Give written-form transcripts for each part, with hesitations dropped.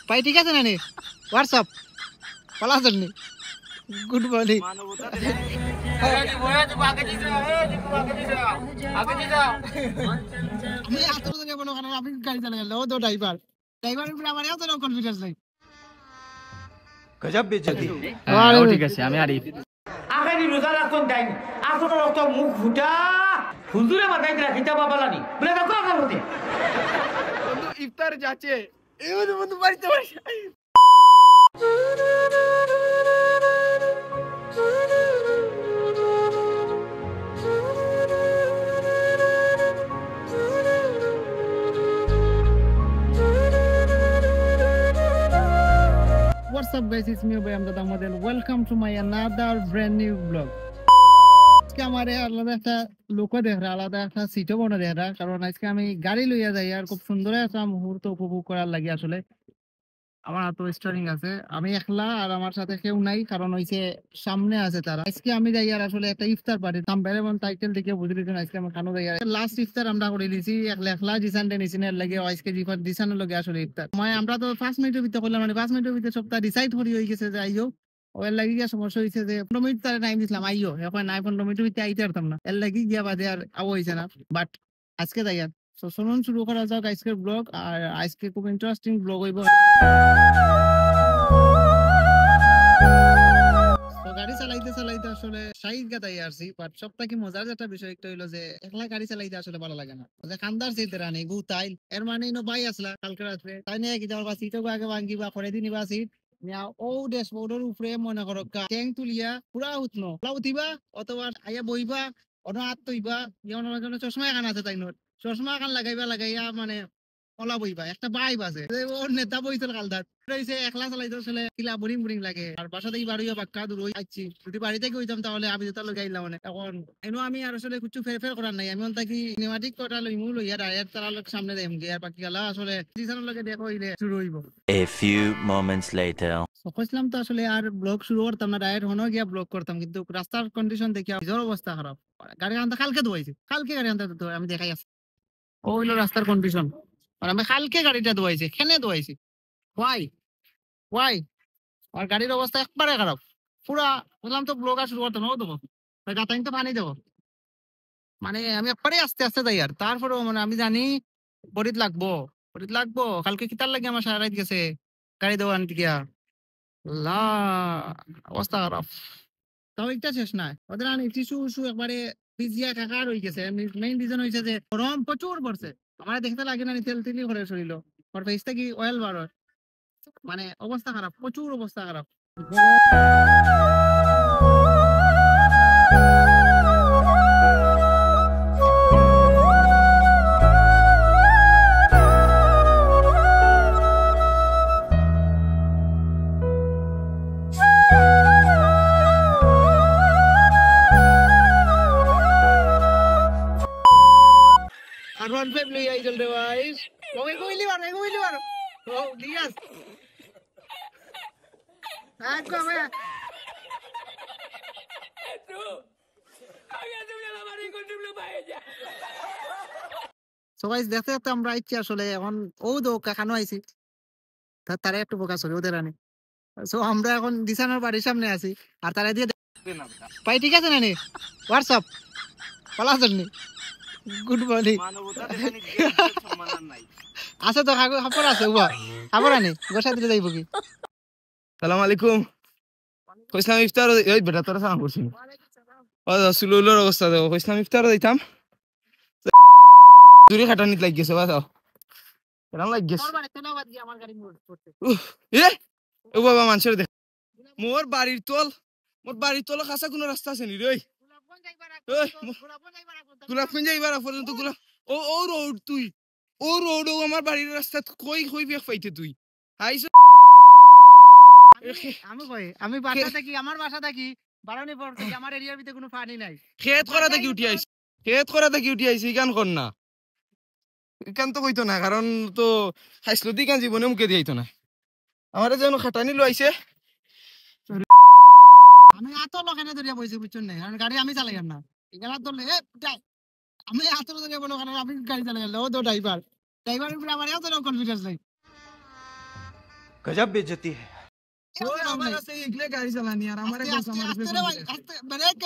ভাই ঠিক আছে না নি হোয়াটসঅ্যাপ ভালো আছেন নি গুড মর্নিং আমি আতর ধরে বলো কারণ আপনি গাড়ি চালালেন ও তো ড্রাইভার ড্রাইভারের উপরে আমার এত কনফিডেন্স নাই গজব বেজতি ঠিক আছে আমি আরিফ আখেরি রোজা রাখুন দেন আসলে রক্ত মুখ ফুটা হুজুরে মাথায় রাখিতা বাবালানি বলে দেখো আকার হতে ইফতার যাচ্ছে এই বন্ধু বাড়িতে বসে What's up guys, it's me Abhay Amjad Ahmed and welcome to my another brand new vlog. আজকে আমারে আলাদা একটা লোক দেখ রা আলাদা একটা সিটও বনে দেখ রা কারণ আজকে আমি গাড়ি লইয়া যাই আর খুব সুন্দর একটা মুহূর্ত উপভোগ করার লাগে আসলে আমার তো স্টারিং আছে আমি একলা আর আমার সাথে কেউ নাই কারণ হইছে সামনে আছে তারা আজকে আমি যাই আর আসলে একটা ইফতার পার্টি থাম্বনেল এবং টাইটেল দেখে বুঝে দিছেন আজকে আমি কানো যাই লাস্ট ইফতার আমরা করে দিয়েছি একলা একলা জিসানডে নিছিনের লাগে আজকে জিসানের লগে আসলে ইফতার মানে আমরা তো 5 মিনিটের ভিতরে করলাম মানে 5 মিনিটের ভিতরে সবটা ডিসাইড করি হয়ে গেছে যে আইও ওর লাগি গিয়া সমস্যা হয়েছে যে 15 মিনিট তার টাইম দিছিলাম আইও এখন নাই 15 মিনিটের ভিতরে আইতে পারতাম না এর লাগি গিয়া বাদে আর আও হইছে না বাট আজকে যাই আর তো শুনুন শুরু করা যাক আজকের ব্লগ আর আজকে খুব ইন্টারেস্টিং ব্লগ হইব গাড়ি চালাইতে চালাইতে আসলে শাহিদ গাতাই আসছি বাট সবটা কি মজার একটা বিষয় একটা হইলো যে একলা গাড়ি চালাইতে আসলে ভালো লাগে না যে কান্দার চিতে রানি গুতাইল এর মানে ইনো বাই আসলা কালকে রাত্রে তাই নিয়ে কি যাওয়ার সিটও আগে ভাঙ্গিবা করে দিনিবা সিট নিয়া ও ড্যাশবোর্ডের উপরে মনে করো ট্যাং তুলিয়া পুরা উঠনো উঠিবা অথবা আইয়া বইবা অন্য হাত তৈবা যেমন চশমা এখান আছে তাই নোট চশমা এখান লাগাইয়া মানে ওলা বইবা একটা বাই বাজে ওর নেতা বইছিল কালদার একলা চালাইতে আসলে কিলা বোরিং বোরিং লাগে আর বাসা থেকে বাড়িও বাক্কা দূর আইছি যদি বাড়ি থেকে হইতাম তাহলে আমি যেটা লোক আইলাম মানে এখন এনো আমি আর আসলে কিছু ফের করার নাই আমি তাকি সিনেমাটিক কটা লইমু লইয়া ডাইরেক্ট তার লোক সামনে দেম গিয়ে আর বাকি গেলা আসলে জিসানের লগে দেখো হইলে শুরু হইব A few moments later কইছিলাম তো আসলে আর ব্লগ শুরু করতাম না ডাইরেক্ট হনো গিয়া ব্লগ করতাম কিন্তু রাস্তার কন্ডিশন দেখে নিজের অবস্থা খারাপ গাড়ি আনতে কালকে ধোয়াইছি কালকে গাড়ি আনতে আমি দেখাই আছে ও হইলো রাস্তার কন্ডিশন আর আমি কালকে গাড়িটা ধোয়াইছি কেনে ধোয়াইছি ওয়াই আর গাড়ির অবস্থা একবারে খারাপ পুরা বললাম তো ব্লগ আর শুরু করতাম ও দেবো গাতাইন তো পানি দেবো মানে আমি একবারে আস্তে আস্তে যাই আর তারপরেও মানে আমি জানি বড়িত লাগবো কালকে কিতার লাগে আমার সারা রাত গেছে গাড়ি দেওয়া আনতে গিয়া লা অবস্থা খারাপ তাও একটা শেষ নাই ওদের আনি টিস্যু উসু একবারে ভিজিয়া কাকার হয়ে গেছে মেইন রিজন হয়েছে যে গরম প্রচুর পড়ছে আমার দেখতে লাগে না তেল তেলি করে শরীর ওর ফেসটা কি অয়েল বার মানে অবস্থা খারাপ প্রচুর অবস্থা খারাপ আর ওয়ান ফ্যামিলি আই চল রে ভাই ওই কইলি বার ও দিয়াস একদম সবাই দেখতে দেখতে আমরা আইছি আসলে এখন ও দো কাকানো আইছি তারা একটু ফোকাস করি ওদের আনি সো আমরা এখন দিশানোর বাড়ির সামনে আছি আর তারা দিয়ে ভাই ঠিক আছে না নি হোয়াটসঅ্যাপ ভালো আছেন নি গুড মর্নিং আছে তো খাবার আছে উবা খাবার আনি গোসা দিতে যাইব কি সালাম আলাইকুম কইসলাম ইফতার এই বেটা তোরা সালাম করছিস ও সুলুলোর অবস্থা দেখো কইসলাম ইফতার দিতাম দূরে খাটানিত লাগ গেছে বাসাও কেমন লাগ গেছে এ ও বাবা মানুষের দেখ মোর বাড়ির তল খাসা কোনো রাস্তা আছে নি রে গোলাপগঞ্জ যাইবার পর্যন্ত গোলাপ ও রোড তুই ও রোড ও আমার বাড়ির রাস্তা কই বেক পাইতে তুই আইস আমি বাসা থাকি আমার বাসা থাকি বারানি পর থেকে আমার এরিয়ার ভিতরে কোনো পানি নাই খেত করা থেকে উঠি আইছি গান কর না গান তো কইতো না কারণ তো খাইছিল দি গান জীবনে মুখে দিয়াইতো না আমারে যেন খাটানি লইছে আমি এত লোকেনে ধরিয়া বইছি বুঝছেন না কারণ গাড়ি আমি চালাই না এখানে ধরলে আমি এত ধরিয়া বলো কারণ আমি গাড়ি চালাই ও তো ড্রাইভারের উপরে আমার এত কনফিডেন্স নাই गजब बेइज्जती है। ওই আমার কাছে ইগলে গাড়ি চালানি আর আমারে কাছে আমার কাছে আস্তে রে ভাই আস্তে ব্রেক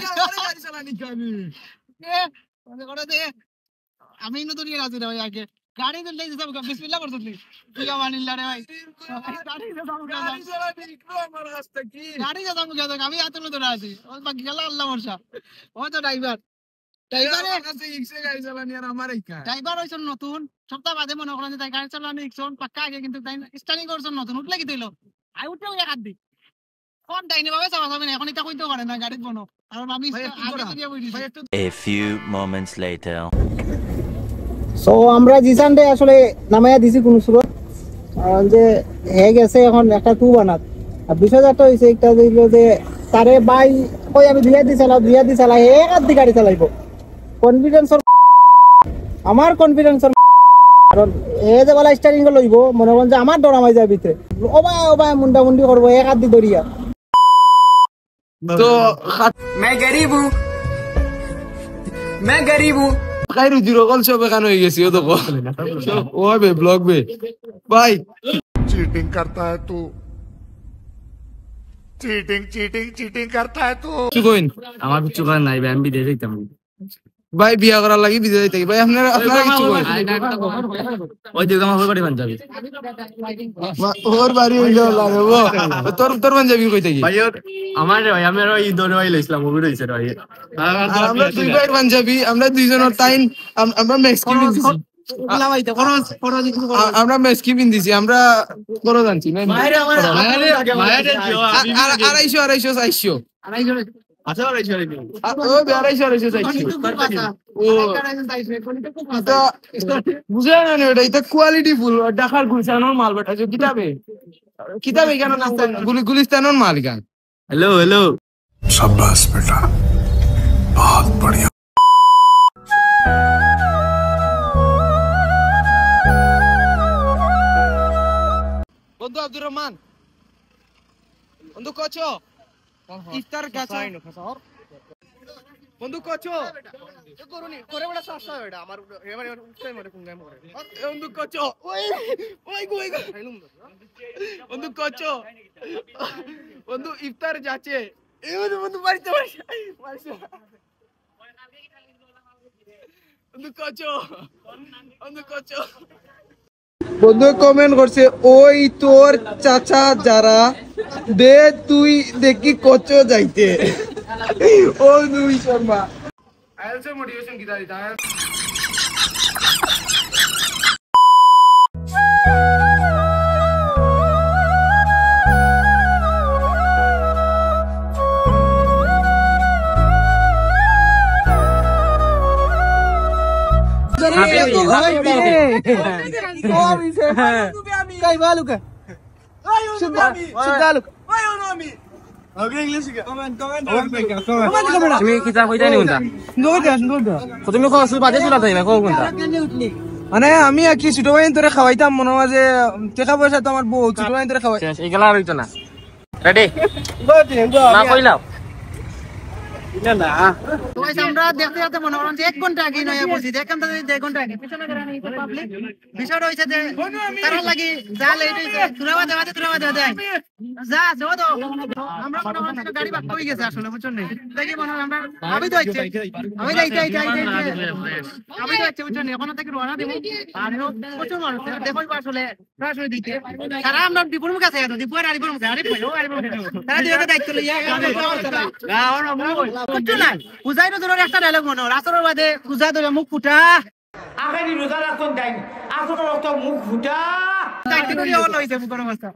গাড়ি চালানি কানি আমি ইনো তো নিয়ে রাজি রে ভাই আগে গাড়ি তো লেগে যাবো বিসমিল্লাহ করছিস তুই মানিল্লা রে ভাই গাড়ি তো যাবো গাড়ি চালানি ইগলে আমার কাছে কি গাড়ি তো যাবো আমি আতলে তো রাজি ও বাকি গেল আল্লাহ ভরসা ও তো ড্রাইভার ড্রাইভারে কাছে ইগলে গাড়ি চালানি আর আমারে কা ড্রাইভার হইছ নতুন সপ্তাহ বাদে মনে করেন যে তাই গাড়ি চালানো ইকছন পাক্কা আগে কিন্তু তাই স্টার্টিং করছন নতুন উঠলে কি দিল আই উঠে এক হাত দি কোন ডাইনে ভাবে চাওয়া যাবে না এখন এটা কইতে পারে না গাড়িত বনো আর আমি আগে তো দিয়ে বইছি A few moments later. So আমরা জিসানডে আসলে নামায়া দিছি কোন সুরত যে হে গেছে এখন একটা টু বানাত আর বিষয়টা হইছে একটা দিল যে তারে বাই কই আমি দুইয়া দি চালা এক হাত দি গাড়ি চালাইবো কনফিডেন্সর আমার কনফিডেন্সর কারণ এ যে বলা স্টারিং লইব মনে করেন যে আমার ডরামাই যায় ভিতরে ওবা মুন্ডা মুন্ডি করবো এক হাত দি দরিয়া তো मैं गरीब हूँ খাই রুজির কল সব এখানে হয়ে গেছি ও তো ও বে ব্লগ বে ভাই चीटिंग करता है तू चीटिंग करता है तू কি কইন আমার কিছু করার নাই ভাই, আমি বিদেশ যাইতাম। ভাই বিয়া করার লাগি বিদেশ থেকে ভাই আপনারা কিছু কইন ওই যে আমার বাড়ি পাঞ্জাবি ওর বাড়ি হইল লাগবো তোর পাঞ্জাবি কই থাকি ভাই আমার ভাই আমি ওই দরে ভাই লইছিলাম মুভি রইছে ভাই আর আমরা দুই ভাই পাঞ্জাবি আমরা দুইজনের টাইম আমরা মেক্সকি বিনছি আমরা মেক্সকি বিনছি আমরা বড় জানছি না আড়াইশো চাইশো আচ্ছা ভাই চলে দিন ও আড়াইশো চাইশো ও বুঝে না ওটা এটা কোয়ালিটি ফুল ঢাকার গুলশানোর মাল বেটা কিতাবে কেন গুলিস্তানোর মাল গান হ্যালো হ্যালো शाबाश बेटा बहुत बढ़िया বন্ধু আব্দুর রহমান বন্ধু কচো ইফতার গাছ বন্ধু কচো বন্ধু কচো বন্ধু কচো বন্ধু ইফতার যাচ্ছে বন্ধু বাড়িতে বন্ধু কচো বন্ধু কমেন্ট করছে ওই তোর চাচা যারা দে তুই দেখি কচো যাইতে ও দুই শর্মা আইএলস মোটিভেশন কি দাঁড়িয়ে তুমি কিতাব হইতা নি কোনটা তুমি কসু বাদে চলা তাই না কোনটা মানে আমি কি ছোট ভাই তোরে খাওয়াইতাম মনে হয় যে টাকা পয়সা তো আমার বউ ছোট ভাই তোরে খাওয়াই এইগুলা আর হইতো না রেডি না কইলাম আমরা দেখতে দেখতে মনে করেন যে 1 ঘন্টা আগে নয়া বসি দেখেন তো 1 ঘন্টা আগে পিছনে করে নাই পাবলিক বিষয়টা হইছে যে তারা লাগি যা লেট হইছে তুরাবা দেওয়া যা যাও তো আমরা মনে করেন যে গাড়ি বাক হই গেছে আসলে বুঝছেন না দেখি মনে হয় আমরা আমি তো আইছে আমি তো আইছে বুঝছেন এখন থেকে রওনা দেব আর প্রচুর মানুষ দেখই আসলে সরাসরি দিতে সারা আমরা ডিপুর মুখে আছে তো ডিপুর আরিপুর মুখে তারা দিকে দায়িত্ব লইয়া গাওয়ার বুঝছো না পূজাইরও ধরো একটা ডায়লগ মনে রাসরের বাদে পূজা ধরে মুখ ফুটা আখেরি রোজা রাখুন দেন আসল রক্ত মুখ ফুটা দায়িত্ব করে হলো হইছে মুখের অবস্থা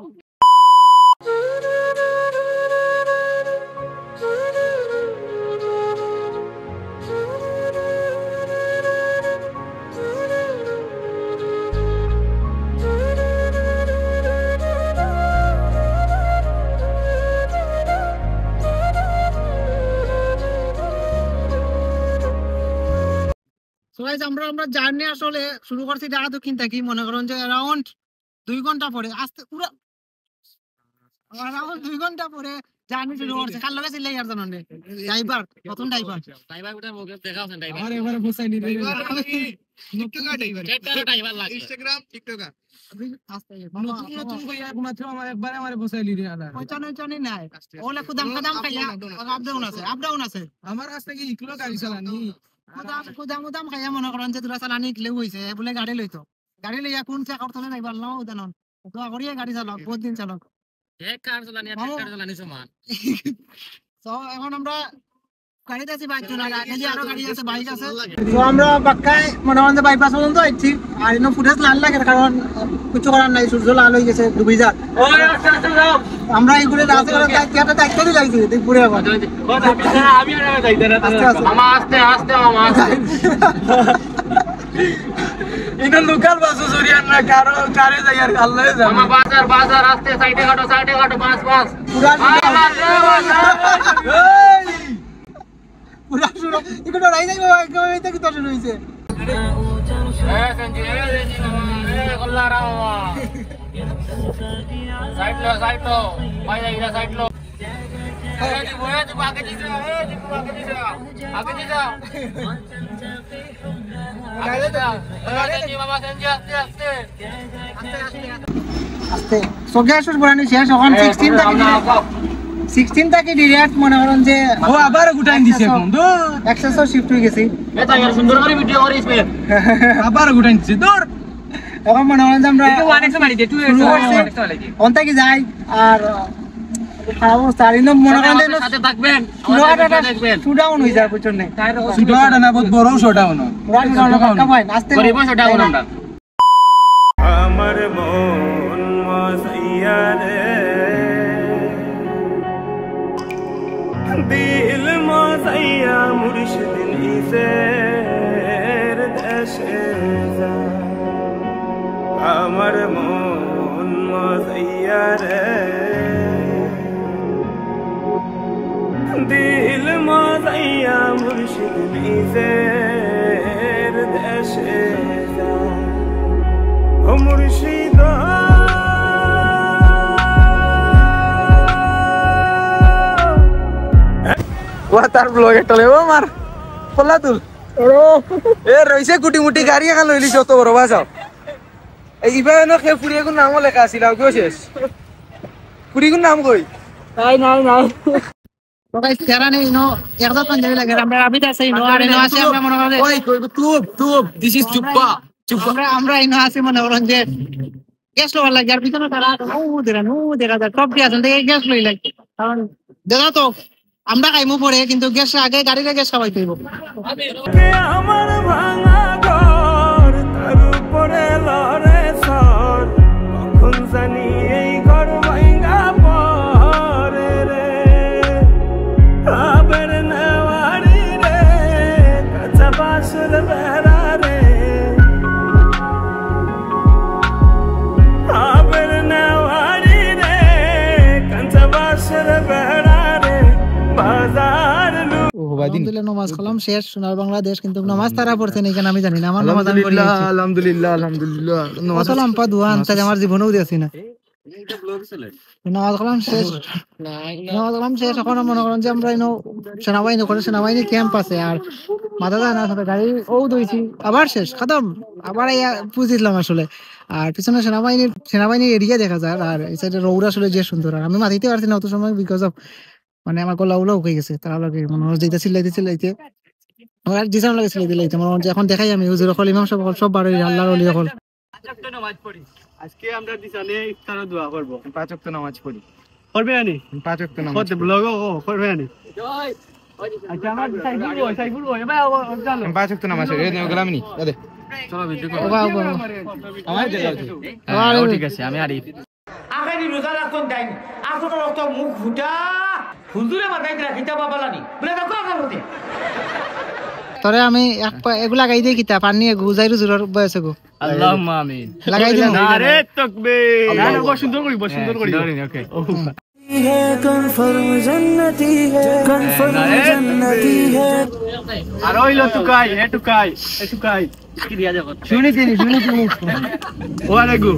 আমরা জার্নি আসলে শুরু করছি ঢাকা দক্ষিণ থেকে মনে করেন যে অ্যারাউন্ড 2 ঘন্টা পরে আসতে পুরো অ্যারাউন্ড 2 ঘন্টা পরে জানি শুরু করছে কাল লগে ছিলে ইয়ার জানেন ড্রাইভার নতুন ড্রাইভার ওটা মুখে দেখা আছে ড্রাইভার আমার এবারে বসাই নি টিকটকার ড্রাইভার ড্রাইভার লাগে ইনস্টাগ্রাম টিকটকার আস্তে নতুন কইয়া মাত্র আমার একবারে আমারে বসাই নি আলা ওইটানে নাই ওলা কুদাম খাইয়া আপ ডাউন আছে আমার কাছ থেকে ইকলো গাড়ি চালানি কুদাম খাইয়া মনে করেন যে তোরা চালানি ইকলে হইছে বলে গাড়ি লইতো গাড়ি লইয়া কোন চেক করতে নাই পারলাম উদানন তো আগরিয়া গাড়ি চালাক বহুত দিন চালাক এক কার চালানি আর কার চালানি সমান তো এখন আমরা গাড়িতে আছি বাইক না আগে আরো গাড়ি আছে বাইক আছে তো আমরা বাক্কায় মনে হয় বাইপাস পর্যন্ত আইছি আর ইনো ফুটেজ লাল লাগে কারণ কিছু করার নাই সূর্য লাল হয়ে গেছে ডুবে যা ওই আস্তে আস্তে যাও আমরা এইগুলো রাতে করে দায়িত্ব দিয়ে লাগছি পুরো এখন আমি আর যাইতে না মামা আস্তে আস্তে মামা ইনো লোকাল বাস জরিয়ান না কারে যাই আর আল্লাহ জানে মামা বাজার আস্তে সাইডে কাটো পাঁচ পুরা পুরা শুনো ইকো রাই নাই বাবা কইতে কি তো শুরু হইছে এ সঞ্জি গল্লা রাও সাইড লো ভাই ইরা সাইড লো আগে দিছো আস্তে সোগেশ্বর পুরানি শেষ এখন 16 থেকে ডিরেক্ট মনে করেন যে ও আবার গুটাইন দিছে বন্ধু এক্সেসও শিফট হয়ে গেছি এটা यार সুন্দর করে ভিডিও করিস বে আবার গুটাইন দিছে দূর এখন মনে করেন যে আমরা অনেকটা মারি দে তুই অনেকটা লাগি কোন থেকে যাই আর খারাপ অবস্থা আর ইনো মনে করেন যে সাথে থাকবেন দেখবেন শুডাউন হয়ে যায় বুঝছেন না সুডাটা না বহুত বড় শোডাউন আস্তে গরিব শোডাউন আমরা আমার মন মজাইয়া রে দিল মজাইয়া মুর্শিদ নিসের দেশে যা আমার মন মজাইয়া রে দিল মজাইয়া মুর্শিদ নিসের দেশে যা ও মুর্শিদ তার ব্লগ একটা লেবো আমার পল্লা তুল এ রইছে কুটি মুটি গাড়ি এখন লইলি যত বড় বাসাও এইবার না খে ফুরিয়ে কোন নামও লেখা আছিল আর কেউ শেষ ফুরি কোন নাম কই নাই তো গাইস তেরা নেই নো একদম পাঞ্জাবি লাগে আমরা আবিদ আছে নো আর নো আছে আমরা মনে করেন ওই কই তুপ দিস ইজ চুপ্পা আমরা ইনো আছে মনে করেন যে গ্যাস লোয়ার লাগে আর পিছনে তারা নো দেখা যায় টপ দিয়ে আছে গ্যাস লই লাগে কারণ দাদা তো আমরা খাইমু পড়ে কিন্তু গ্যাস আগে গাড়িতে গ্যাস খাওয়াই দেব আমার ভাঙা ঘর তার উপরে লরে সর কখন জানি এই ঘর ভাঙা পরে রে আবার নেওয়ারি রে কাঁচা বাসর বেড়া রে আবার নেওয়ারি রে কাঁচা বাসর বেড়া রে বাজার আলহামদুলিল্লাহ নামাজ কালাম শেষ সোনার বাংলাদেশ কিন্তু নামাজ তারা পড়ছেন এখানে আমি জানি না আমার নামাজ আমি পড়ি আলহামদুলিল্লাহ নামাজ কালাম পা দোয়া আনতে আমার জীবনেও দিয়েছি না নামাজ কালাম শেষ এখন মনে করেন যে আমরা সেনাবাহিনী ক্যাম্প আছে আর মাথা যায় না সাথে গাড়ি ও দইছি আবার শেষ খতম আবার পুজিলাম আসলে আর পিছনে সেনাবাহিনীর এরিয়া দেখা যায় আর এই সাইডে রৌড আসলে যে সুন্দর আর আমি মাথিতে পারছি না অত সময় বিকজ অফ মানে আমার গলা উলাও হয়ে গেছে তারা লাগে মনে হয় যেটা চিল্লাইতে আমার আর জিসান লাগে চিল্লাইতে মনে হয় এখন দেখাই আমি হুজুর হল ইমাম সাহেব সব বাড়ি আল্লাহর ওলি হল আজকে আমরা দিছানে ইফতার দোয়া করব 5 ওয়াক্ত নামাজ পড়ি করবে আনি 5 ওয়াক্ত নামাজ করতে ব্লগ করবে আনি আচ্ছা আমার সাইফুল ভাই চলো 5 ওয়াক্ত নামাজ পড়ি এই গেলাম নি দে চলো ভিডিও করো আমার দেখা ঠিক আছে আমি আরিফ আগানি রোজা রাখুন দেন আসলে রক্ত মুখ ফুটা হুজুরে মাথায় রাখিতা বাবালানি বলে দেখো আগার হতে তরে আমি এগুলা লাগাই দেই কিতা পানি গুজাইরু জুরার বয়সে গো আল্লাহুম্মা আমিন লাগাই দিই আরে তাকবীর না না সুন্দর করি ওকে है कन्फर्म जन्नती है আর হইলো টুকাই কি দিয়া যাব শুনি দেনি ও আরেগু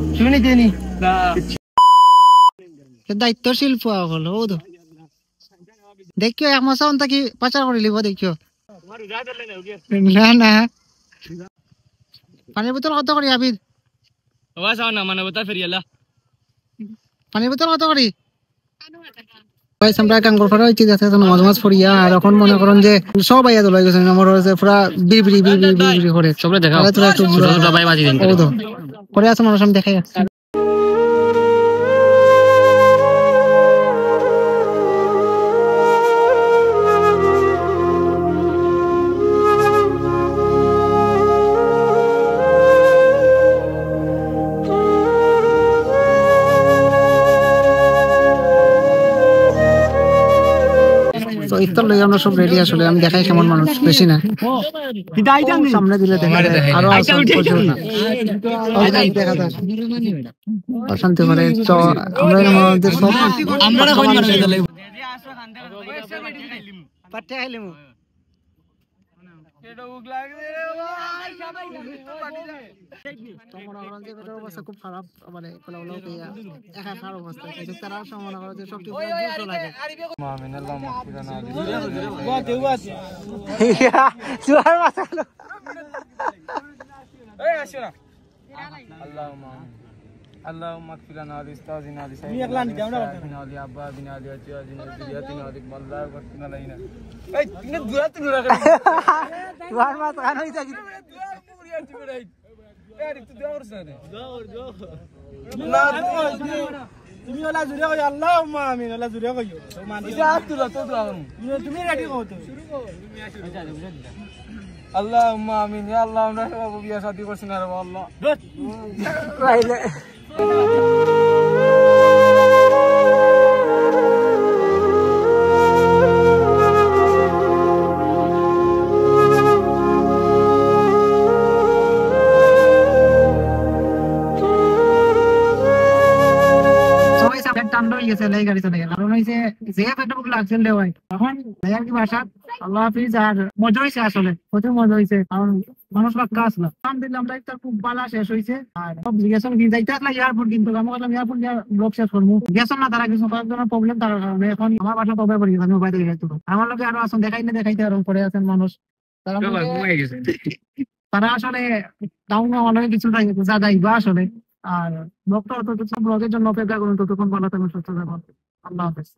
দায়িত্বশীল পোয়া হল ও তো দেখিও এক মাস অন্ত কি পাচার করে লিব দেখিও না না পানির বোতল কত করি আবিদ পানির বোতল কত করি আমরা কাঙ্গর করা হয়েছি যাতে নামাজ মাছ পড়িয়া আর এখন মনে করেন যে সব আইয়া দলাই গেছে আমার হচ্ছে পুরা বিড়বিড়ি বিড়বিড়ি বিড়বিড়ি করে সবরে দেখাও তোরা একটু ছোট ছোট ভাই বাজি দিন ও তো করে আছে মানুষ আমি দেখাই যাচ্ছি তো ইফতার লই আমরা সব রেডি আসলে আমি দেখাই কেমন মানুষ বেশি না সামনে দিলে দেখা যায় আরো দেখা যায় অশান্তি করে তো আমরা আমাদের সব আমরা কই মারা গেল পাটে আইলিম এটা উগ লাগে রে ভাই সবাই তো মনে করেন যে এটা অবস্থা খুব খারাপ মানে কোলাগুলো পেয়া একা খারাপ অবস্থা কিন্তু তারা মনে করে যে সবটি বুঝো লাগে মামিন আল্লাহ মাগফিরা না দিলে বাত বাত সুহার মাসালো এই আসরা আল্লাহুম্মা اللهم اغفر لنا ولأستاذنا ولسائر المسلمين ولآبائنا ولأزواجنا وذرياتنا ولمن وقتنا علينا এই তুমি দূরাত দূরা করে সুহার মাস গান হইতা কি তুমি ওলা জুড়ে কই আল্লাহুম্মা আমিন ওলা জুড়ে কই এটা তুলা তো দোয়া তুমি রেডি কও তো শুরু কর আল্লাহুম্মা আমিন ইয়া আল্লাহ আমরা বাবু বিয়া শাদি করছি না রে আল্লাহ রাইলে আল্লাহ হাফিজ আর মজা হয়েছে আসলে প্রচুর মজা হয়েছে কারণ মানুষ বাক্কা আসলো আলহামদুলিল্লাহ আমরা একটা খুব বালা শেষ হয়েছে আর সব জিজ্ঞাসা যাইতে আসলে এয়ারপোর্ট কিন্তু আমি বললাম এয়ারপোর্ট ব্লক শেষ করবো গেছেন না তারা কিছু কয়েকজনের প্রবলেম থাকার কারণে এখন আমার বাসা তবে পড়ে গেছে আমি উপায় দেখে যাইতো আমার লোকে আরো আসুন দেখাইতে আরো পড়ে আছেন মানুষ তারা আসলে টাউন অনেক কিছু যা যাইবা আসলে আর ব্লগটা ব্লগের জন্য অপেক্ষা করুন ততক্ষণ ভালো থাকবেন সুস্থ থাকুন আল্লাহ হাফেজ